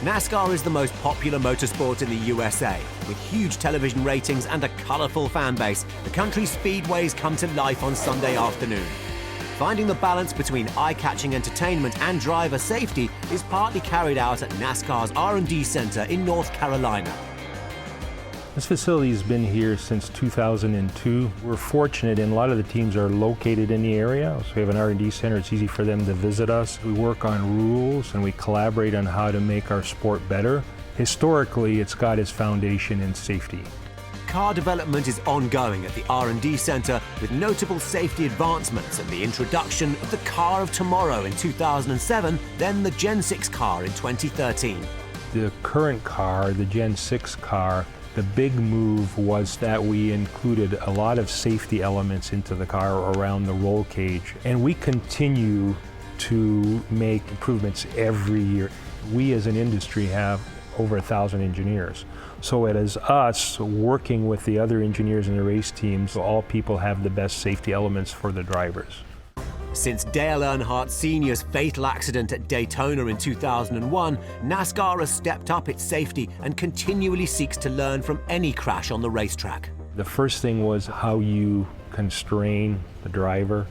NASCAR is the most popular motorsport in the USA. With huge television ratings and a colourful fan base, the country's speedways come to life on Sunday afternoon. Finding the balance between eye-catching entertainment and driver safety is partly carried out at NASCAR's R&D Center in North Carolina. This facility has been here since 2002. We're fortunate, and a lot of the teams are located in the area. So we have an R&D center. It's easy for them to visit us. We work on rules and we collaborate on how to make our sport better. Historically, it's got its foundation in safety. Car development is ongoing at the R&D Center with notable safety advancements and the introduction of the car of tomorrow in 2007, then the Gen 6 car in 2013. The current car, the Gen 6 car, the big move was that we included a lot of safety elements into the car around the roll cage, and we continue to make improvements every year. We as an industry have over 1,000 engineers. So it is us working with the other engineers and the race teams, so all people have the best safety elements for the drivers. Since Dale Earnhardt Sr.'s fatal accident at Daytona in 2001, NASCAR has stepped up its safety and continually seeks to learn from any crash on the racetrack. The first thing was how you constrain the driver.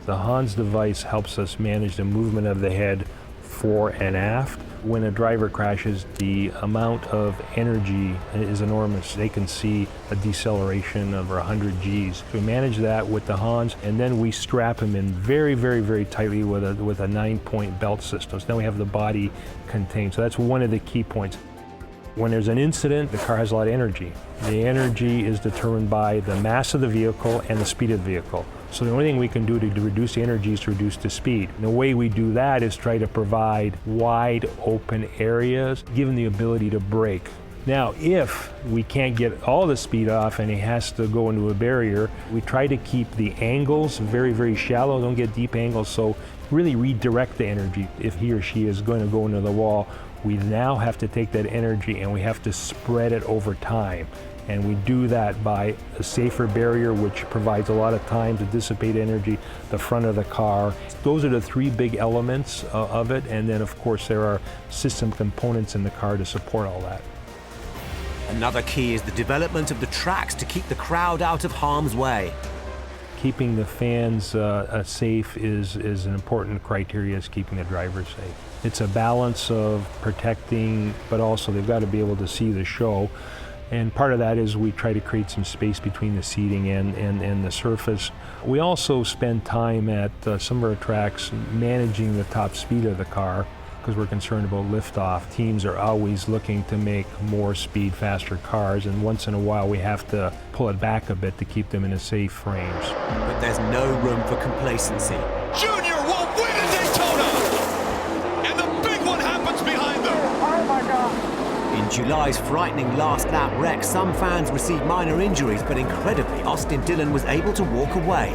The Hans device helps us manage the movement of the head fore and aft. When a driver crashes, the amount of energy is enormous. They can see a deceleration of 100 Gs. So we manage that with the Hans, and then we strap them in very, very, very tightly with a 9-point belt system. So then we have the body contained. So that's one of the key points. When there's an incident, the car has a lot of energy. The energy is determined by the mass of the vehicle and the speed of the vehicle. So the only thing we can do to reduce the energy is to reduce the speed. And the way we do that is try to provide wide open areas, give them the ability to brake. Now, if we can't get all the speed off and he has to go into a barrier, we try to keep the angles very, very shallow, don't get deep angles, so really redirect the energy. If he or she is going to go into the wall, we now have to take that energy and we have to spread it over time. And we do that by a safer barrier, which provides a lot of time to dissipate energy, the front of the car. Those are the three big elements of it. And then, of course, there are system components in the car to support all that. Another key is the development of the tracks to keep the crowd out of harm's way. Keeping the fans safe is an important criteria as keeping the drivers safe. It's a balance of protecting, but also they've got to be able to see the show. And part of that is we try to create some space between the seating and the surface. We also spend time at some of our tracks managing the top speed of the car because we're concerned about liftoff. Teams are always looking to make more speed, faster cars, and once in a while we have to pull it back a bit to keep them in a safe range. But there's no room for complacency. Junior will win at Daytona! And the big one happens behind them! Oh my God! In July's frightening last-lap wreck, some fans received minor injuries, but incredibly, Austin Dillon was able to walk away.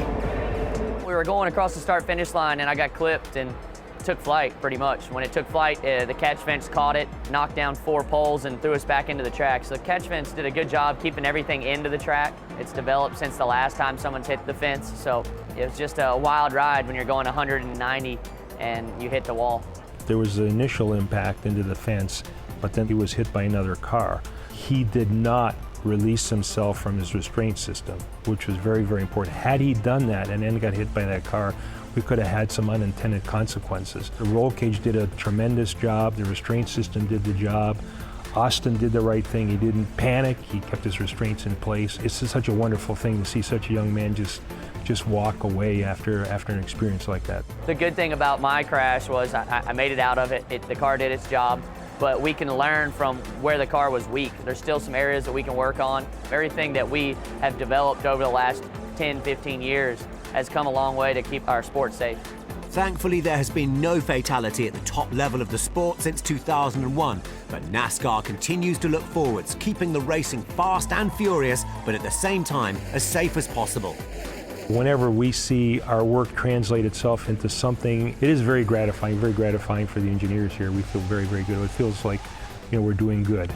We were going across the start-finish line, and I got clipped and took flight, pretty much. When it took flight, the catch fence caught it, knocked down 4 poles, and threw us back into the track. So the catch fence did a good job keeping everything into the track. It's developed since the last time someone's hit the fence, so it was just a wild ride when you're going 190 and you hit the wall. There was the initial impact into the fence, but then he was hit by another car. He did not release himself from his restraint system, which was very, very important. Had he done that and then got hit by that car, we could have had some unintended consequences. The roll cage did a tremendous job. The restraint system did the job. Austin did the right thing. He didn't panic. He kept his restraints in place. It's just such a wonderful thing to see such a young man just walk away after an experience like that. The good thing about my crash was I made it out of it. The car did its job, but we can learn from where the car was weak. There's still some areas that we can work on. Everything that we have developed over the last 10, 15 years has come a long way to keep our sport safe. Thankfully, there has been no fatality at the top level of the sport since 2001, but NASCAR continues to look forwards, keeping the racing fast and furious, but at the same time, as safe as possible. Whenever we see our work translate itself into something, it is very gratifying for the engineers here. We feel very, very good. It feels like, we're doing good.